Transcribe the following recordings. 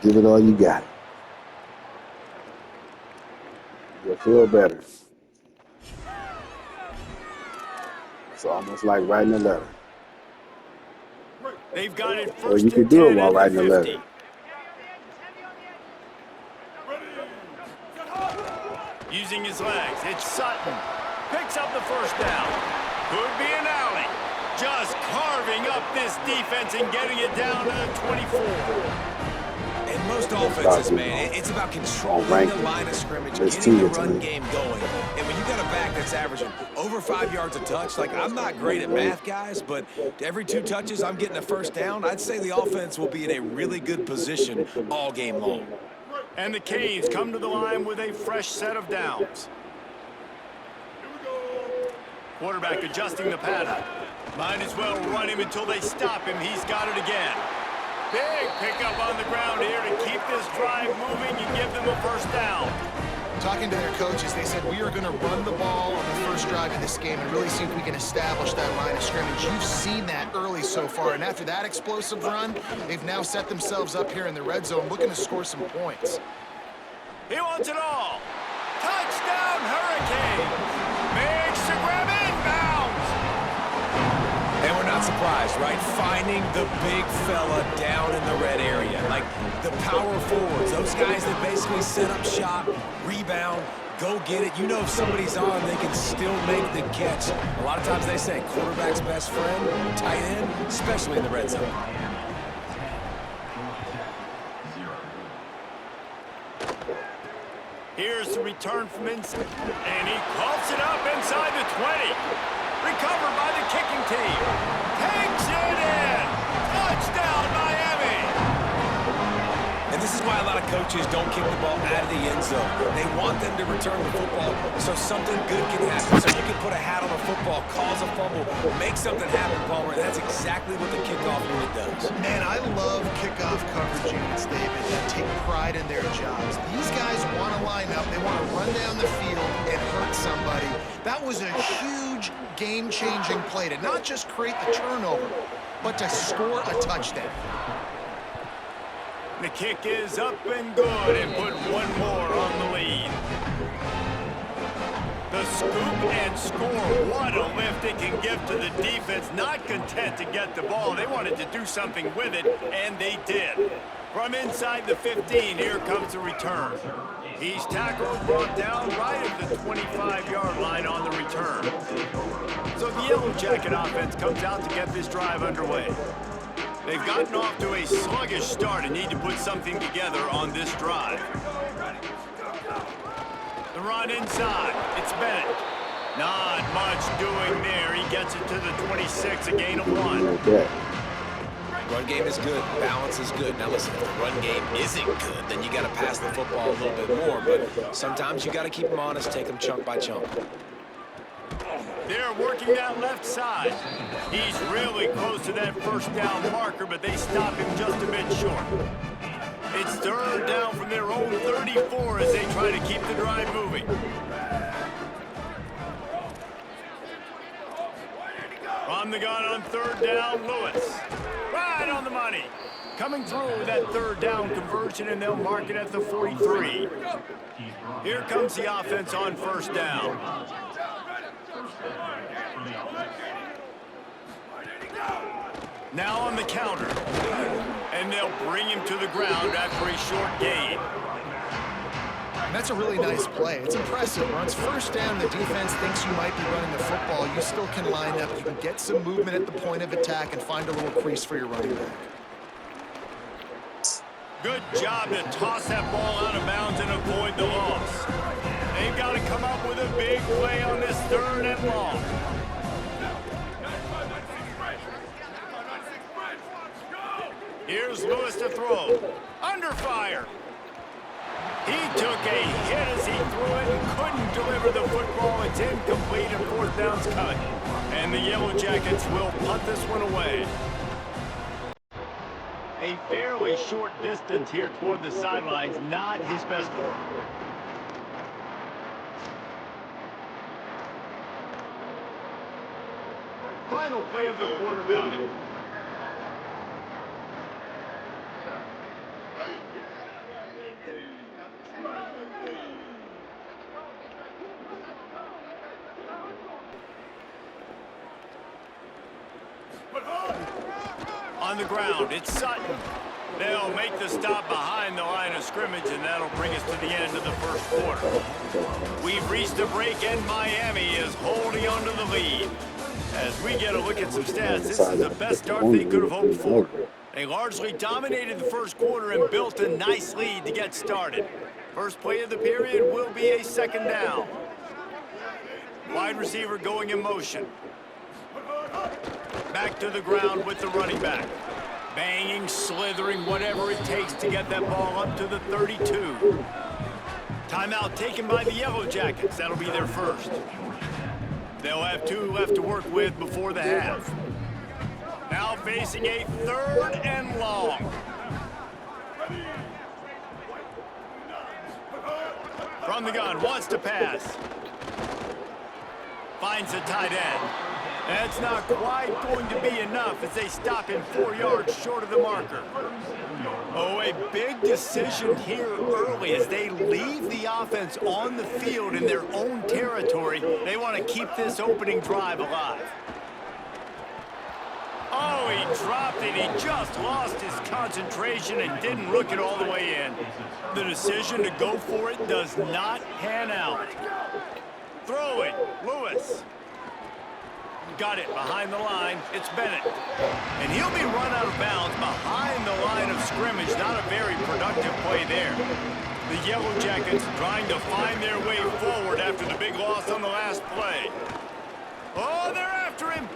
Give it all you got. You'll feel better. It's almost like writing a letter. They've got it Or you first and could do it 10 while at the writing a 50. letter. Using his legs, it's Sutton. Picks up the first down. Could be an alley. Just carving up this defense and getting it down to the 24. In most offenses, man, it's about controlling the line of scrimmage, getting the run game going. And when you got a back that's averaging over 5 yards a touch, like I'm not great at math, guys, but every 2 touches I'm getting a first down, I'd say the offense will be in a really good position all game long. And the Canes come to the line with a fresh set of downs. Quarterback adjusting the pattern. Might as well run him until they stop him. He's got it again. Big pickup on the ground here to keep this drive moving and give them a first down. Talking to their coaches, they said we are going to run the ball on the first drive of this game and really see if we can establish that line of scrimmage. You've seen that early so far, and after that explosive run, they've now set themselves up here in the red zone looking to score some points. He wants it all. Touchdown, Hurricanes. Makes the grab inbounds. And we're not surprised, right? Finding the big fella down in the red area. Like the power forwards, those guys that basically set up shop, rebound, go get it. You know if somebody's on, they can still make the catch. A lot of times they say quarterback's best friend, tight end, especially in the red zone. Here's the return from inside. And he coughs it up inside the 20. Recovered by the kicking team. Takes it in. Touchdown, Miami. And this is why a lot of coaches don't kick the ball out of the end zone. They want them to return the football so something good can happen. So you can put a hat on a football, cause a fumble, make something happen, Palmer. And that's exactly what the kickoff unit does. Man, I love kickoff coverage units, David, that take pride in their jobs. These guys want to line up. They want to run down the field and hurt somebody. That was a huge game-changing play to not just create the turnover, but to score a touchdown. The kick is up and good and put one more on the lead. The scoop and score. What a lift it can give to the defense. Not content to get the ball. They wanted to do something with it, and they did. From inside the 15, here comes the return. He's tackled and brought down right at the 25-yard line on the return. So the Yellow Jacket offense comes out to get this drive underway. They've gotten off to a sluggish start and need to put something together on this drive. The run inside. It's Bennett. Not much doing there. He gets it to the 26, a gain of 1. Run game is good. Balance is good. Now listen, if the run game isn't good, then you got to pass the football a little bit more. But sometimes you got to keep them honest, take them chunk by chunk. They're working that left side. He's really close to that first down marker, but they stop him just a bit short. It's third down from their own 34 as they try to keep the drive moving. On the gun on third down, Lewis. Right on the money. Coming through with that third down conversion, and they'll mark it at the 43. Here comes the offense on first down. Now on the counter. And they'll bring him to the ground after a short gain. And that's a really nice play. It's impressive. When it's first down, the defense thinks you might be running the football. You still can line up. You can get some movement at the point of attack and find a little crease for your running back. Good job to toss that ball out of bounds and avoid the loss. They've got to come up with a big play on this third and long. Here's Lewis to throw. Under fire. He took a hit as he threw it and couldn't deliver the football. It's incomplete and fourth down's cut. And the Yellow Jackets will punt this one away. A fairly short distance here toward the sidelines, not his best work. Final play of the quarter. On the ground, it's Sutton. They'll make the stop behind the line of scrimmage, and that'll bring us to the end of the first quarter. We've reached a break, and Miami is holding on to the lead. As we get a look at some stats, this is the best start they could have hoped for. They largely dominated the first quarter and built a nice lead to get started. First play of the period will be a second down. Wide receiver going in motion. Back to the ground with the running back. Banging, slithering, whatever it takes to get that ball up to the 32. Timeout taken by the Yellow Jackets. That'll be their first. They'll have 2 left to work with before the half. Now facing a 3rd and long. From the gun, wants to pass. Finds the tight end. That's not quite going to be enough as they stop him 4 yards short of the marker. Oh, a big decision here early as they leave the offense on the field in their own territory. They want to keep this opening drive alive. Oh, he dropped it. He just lost his concentration and didn't look it all the way in. The decision to go for it does not pan out. Throwing, Lewis. Got it behind the line. It's Bennett. And he'll be run out of bounds behind the line of scrimmage. Not a very productive play there. The Yellow Jackets trying to find their way forward after the big loss on the last play. Oh, they're after him.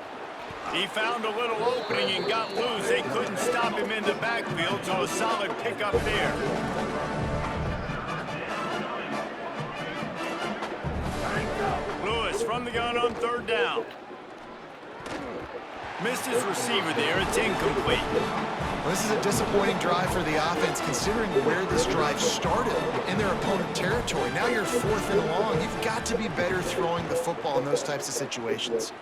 He found a little opening and got loose. They couldn't stop him in the backfield, so a solid pickup there. Lewis from the gun on 3rd down. Missed his receiver there. It's incomplete. Well, this is a disappointing drive for the offense considering where this drive started in their opponent territory. Now you're 4th and long. You've got to be better throwing the football in those types of situations.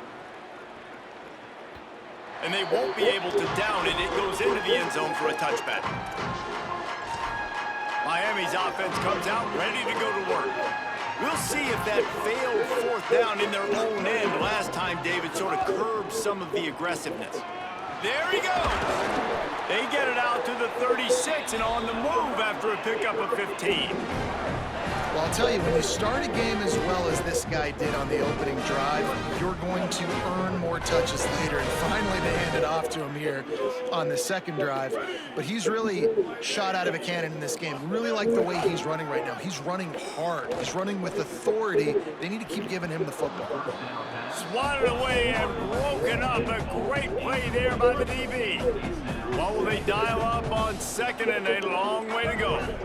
And they won't be able to down it. It goes into the end zone for a touchback. Miami's offense comes out ready to go to work. We'll see if that failed 4th down in their own end last time David sort of curbed some of the aggressiveness. There he goes. They get it out to the 36 and on the move after a pickup of 15. Well, I'll tell you, when you start a game as well as this guy did on the opening drive, you're going to earn more touches later. And finally, they hand it off to him here on the second drive. But he's really shot out of a cannon in this game. Really like the way he's running right now. He's running hard. He's running with authority. They need to keep giving him the football. Swatted away and broken up. A great play there by the DB. What will they dial up on second and a long way to go?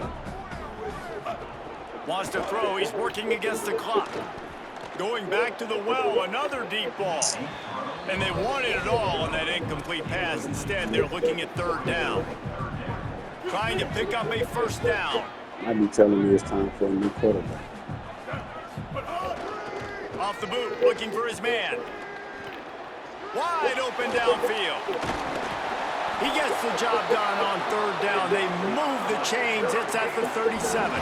Wants to throw. He's working against the clock. Going back to the well, another deep ball. And they wanted it all on that incomplete pass. Instead, they're looking at 3rd down. Trying to pick up a 1st down. Might be telling me it's time for a new quarterback. Off the boot, looking for his man. Wide open downfield. He gets the job done on 3rd down. They move the chains. It's at the 37.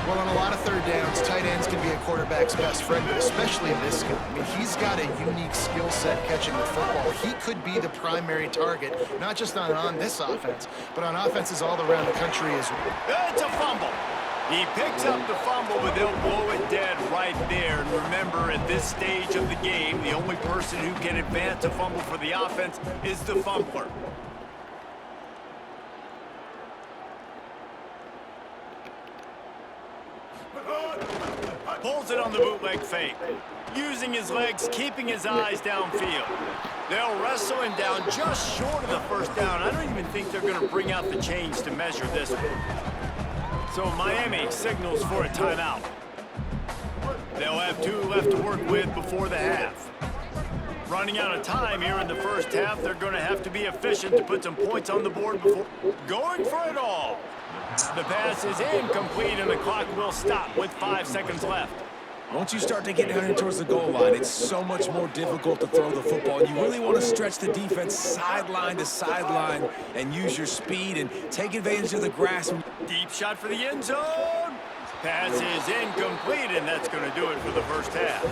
Well, on a lot of 3rd downs, tight ends can be a quarterback's best friend, but especially in this game. I mean, he's got a unique skill set catching the football. He could be the primary target, not just on this offense, but on offenses all around the country as well. It's a fumble. He picks up the fumble, but they'll blow it dead right there. And remember, at this stage of the game, the only person who can advance a fumble for the offense is the fumbler. Pulls it on the bootleg fake. Using his legs, keeping his eyes downfield. They'll wrestle him down just short of the 1st down. I don't even think they're going to bring out the chains to measure this one. So Miami signals for a timeout. They'll have 2 left to work with before the half. Running out of time here in the first half, they're going to have to be efficient to put some points on the board before going for it all. The pass is incomplete, and the clock will stop with 5 seconds left. Once you start to get down here towards the goal line, it's so much more difficult to throw the football. You really want to stretch the defense sideline to sideline and use your speed and take advantage of the grass. Deep shot for the end zone. Pass is incomplete, and that's going to do it for the first half.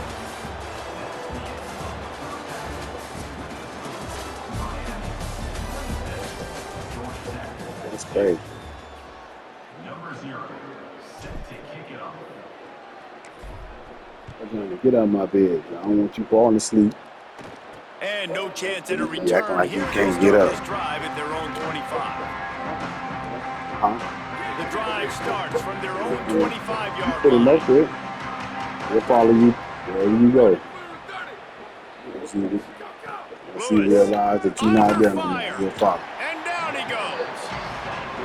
Hey, get out of my bed. I don't want you falling asleep. And no chance at a You acting return like you here. They can't get start up. this drive at their own 25. Huh? The drive starts from their own 25-yard Put him line. up there. We'll follow you wherever you go. See, realize that you're not there no more. We'll follow. And down he goes.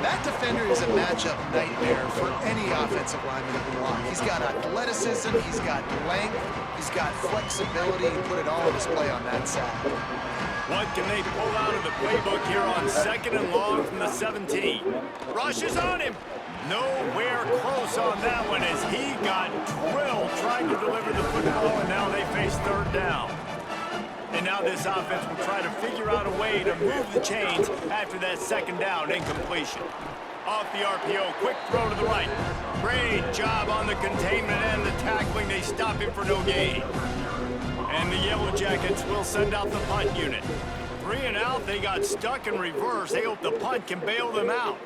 That defender is a matchup nightmare for any offensive lineman to block. He's got athleticism, he's got length, he's got flexibility. He put it all on display on that sack. What can they pull out of the playbook here on 2nd and long from the 17? Rushes on him. Nowhere close on that one as he got drilled trying to deliver the football, and now they face 3rd down. And now this offense will try to figure out a way to move the chains after that 2nd down incompletion. Off the RPO, quick throw to the right. Great job on the containment and the tackling. They stop him for no gain. And the Yellow Jackets will send out the punt unit. 3 and out, they got stuck in reverse. They hope the punt can bail them out.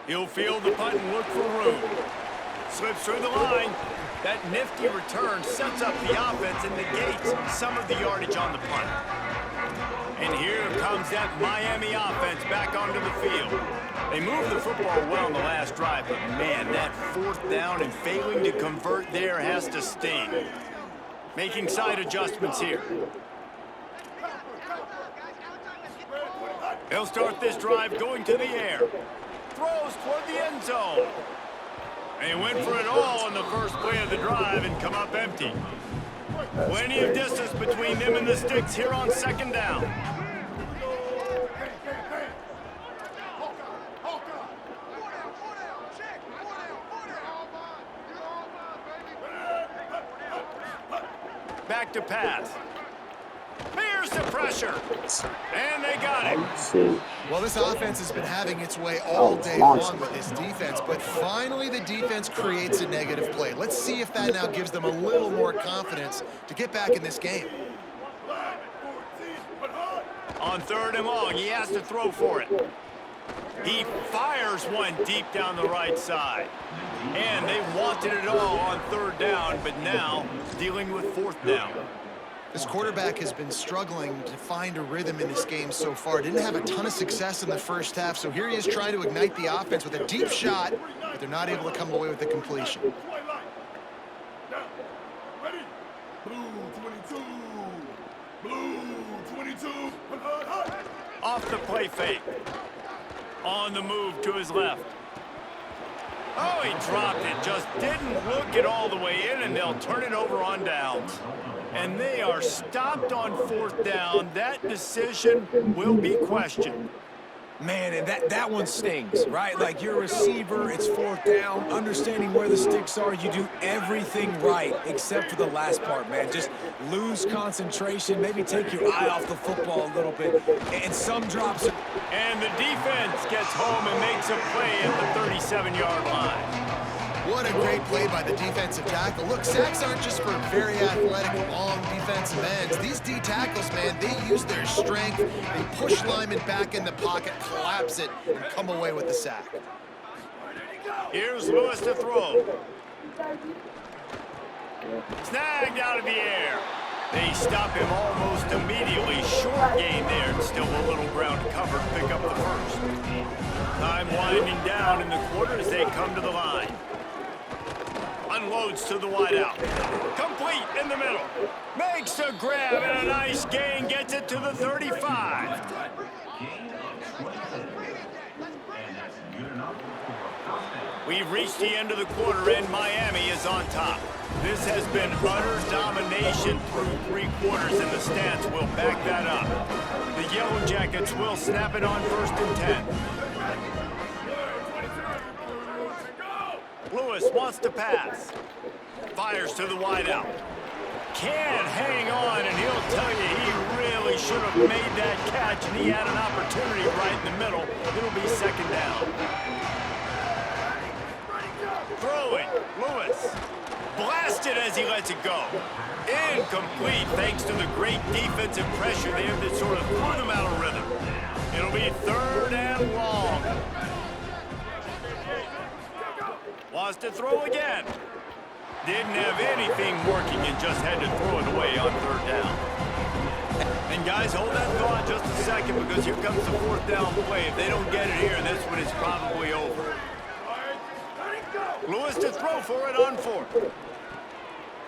He'll field the punt and look for room. Slips through the line. That nifty return sets up the offense and negates some of the yardage on the punt. And here comes that Miami offense back onto the field. They moved the football well in the last drive, but man, that 4th down and failing to convert there has to sting. Making side adjustments here. He'll start this drive going to the air. Throws toward the end zone. They went for it all on the first play of the drive and come up empty. Plenty of distance between them and the sticks here on 2nd down. Back to pass. Here's the pressure. And they got it. Well, this offense has been having its way all day long with this defense, but finally the defense creates a negative play. Let's see if that now gives them a little more confidence to get back in this game. On 3rd and long, he has to throw for it. He fires one deep down the right side. And they wanted it all on 3rd down, but now dealing with 4th down. This quarterback has been struggling to find a rhythm in this game so far. Didn't have a ton of success in the first half, so here he is trying to ignite the offense with a deep shot, but they're not able to come away with the completion. Off the play fake. On the move to his left. Oh, he dropped it. Just didn't look it all the way in, and they'll turn it over on downs. And they are stopped on 4th down. That decision will be questioned. Man, and that one stings, right? Like, you're a receiver, it's 4th down, understanding where the sticks are, you do everything right except for the last part, man. Just lose concentration, maybe take your eye off the football a little bit, and some drops. And the defense gets home and makes a play at the 37-yard line. What a great play by the defensive tackle. Look, sacks aren't just for very athletic, long defensive ends. These D tackles, man, they use their strength. They push linemen back in the pocket, collapse it, and come away with the sack. Here's Lewis to throw. Snagged out of the air. They stop him almost immediately. Short gain there, and still a little ground covered to pick up the first. Time winding down in the quarter as they come to the line. Unloads to the wideout. Complete in the middle. Makes a grab and a nice gain. Gets it to the 35. We've reached the end of the quarter and Miami is on top. This has been utter domination through 3 quarters and the stats will back that up. The Yellow Jackets will snap it on 1st and 10. Lewis wants to pass. Fires to the wideout. Can't hang on, and he'll tell you he really should have made that catch, and he had an opportunity right in the middle. It'll be 2nd down. Throwing. Lewis. Blasted as he lets it go. Incomplete thanks to the great defensive pressure there that sort of threw them out of rhythm. It'll be 3rd and long. Wants to throw again. Didn't have anything working and just had to throw it away on third down. And guys, hold that thought just a second because here comes the fourth down play. If they don't get it here, this one is probably over. Lewis to throw for it on fourth.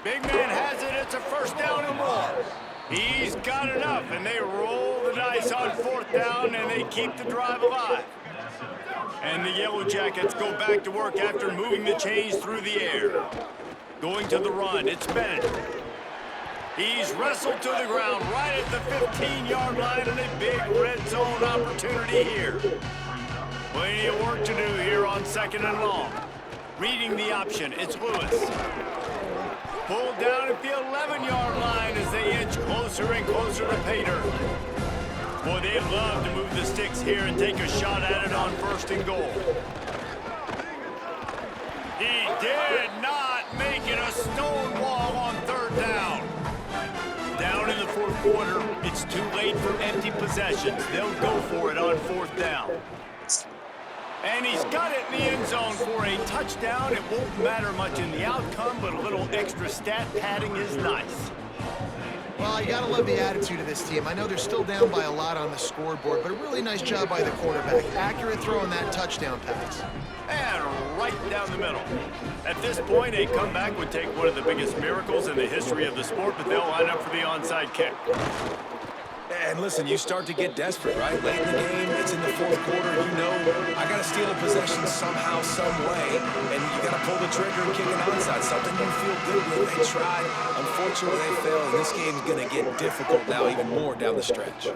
Big man has it. It's a first down and more. He's got enough, and they roll the dice on fourth down, and they keep the drive alive. And the Yellow Jackets go back to work after moving the chains through the air. Going to the run, it's Bennett. He's wrestled to the ground right at the 15-yard line, and a big red zone opportunity here. Plenty of work to do here on second and long. Reading the option, it's Lewis. Pulled down at the 11-yard line as they inch closer and closer to pay dirt. Boy, they'd love to move the sticks here and take a shot at it on first and goal. He did not make it a stone wall on third down. Down in the fourth quarter, it's too late for empty possessions. They'll go for it on fourth down. And he's got it in the end zone for a touchdown. It won't matter much in the outcome, but a little extra stat padding is nice. Well, you gotta love the attitude of this team. I know they're still down by a lot on the scoreboard, but a really nice job by the quarterback. Accurate throw on that touchdown pass. And right down the middle. At this point, a comeback would take one of the biggest miracles in the history of the sport, but they'll line up for the onside kick. And listen, you start to get desperate, right? Late in the game, it's in the fourth quarter, you know, I got to steal a possession somehow, some way, and you got to pull the trigger and kick an onside, something you feel good with. They tried. Unfortunately, they failed, and this game's going to get difficult now even more down the stretch.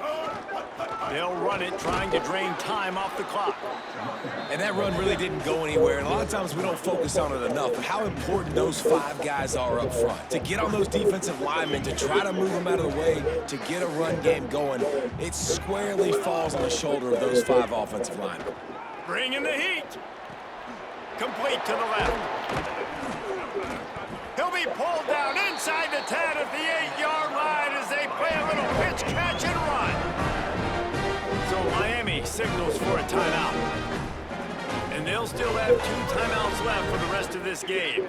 They'll run it, trying to drain time off the clock. And that run really didn't go anywhere, and a lot of times we don't focus on it enough, but how important those five guys are up front. To get on those defensive linemen, to try to move them out of the way, to get a run game going, it squarely falls on the shoulder of those five offensive linemen. Bringing the heat. Complete to the left. He'll be pulled down inside the 10 at the 8-yard line as they play a little pitch, catch, and run. So Miami signals for a timeout. And they'll still have 2 timeouts left for the rest of this game.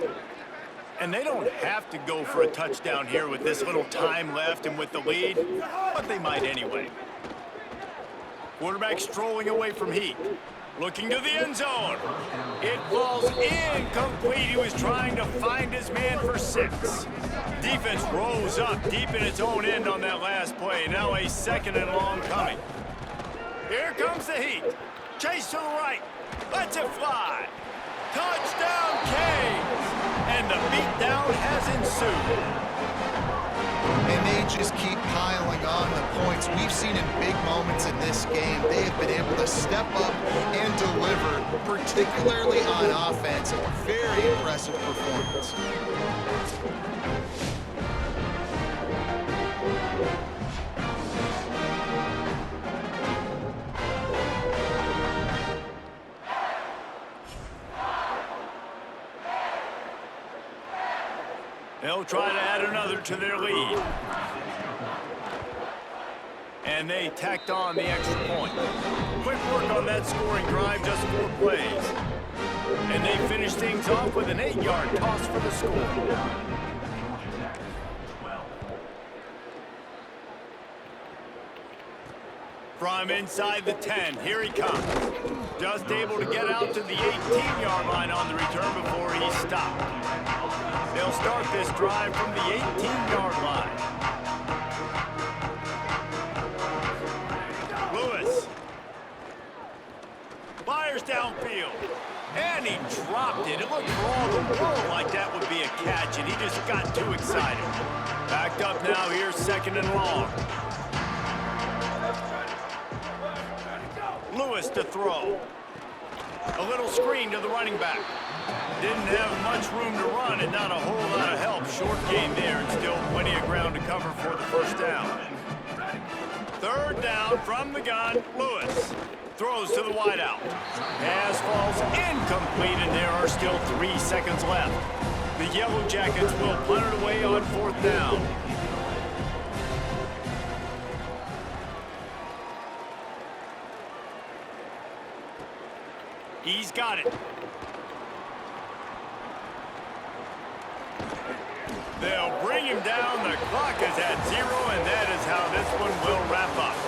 And they don't have to go for a touchdown here with this little time left and with the lead, but they might anyway. Quarterback strolling away from Heat. Looking to the end zone. It falls incomplete. He was trying to find his man for 6. Defense rose up deep in its own end on that last play. Now a second and long coming. Here comes the Heat. Chase to the right. Lets it fly. Touchdown, Canes! And the beatdown has ensued. And they just keep piling on the points. We've seen in big moments in this game, they have been able to step up and deliver, particularly on offense. Very impressive performance. They'll try to add another to their lead. And they tacked on the extra point. Quick work on that scoring drive, just 4 plays. And they finish things off with an 8-yard toss for the score. From inside the 10, here he comes. Just able to get out to the 18-yard line on the return before he stopped. They'll start this drive from the 18-yard line. Lewis. Fires downfield. And he dropped it. It looked for all the world like that would be a catch, and he just got too excited. Backed up now, here's second and long. Lewis to throw. A little screen to the running back. Didn't have much room to run and not a whole lot of help. Short game there and still plenty of ground to cover for the first down. Third down from the gun, Lewis. Throws to the wideout. Pass falls incomplete and there are still 3 seconds left. The Yellow Jackets will punt it away on fourth down. He's got it. down. The clock is at 0, and that is how this one will wrap up.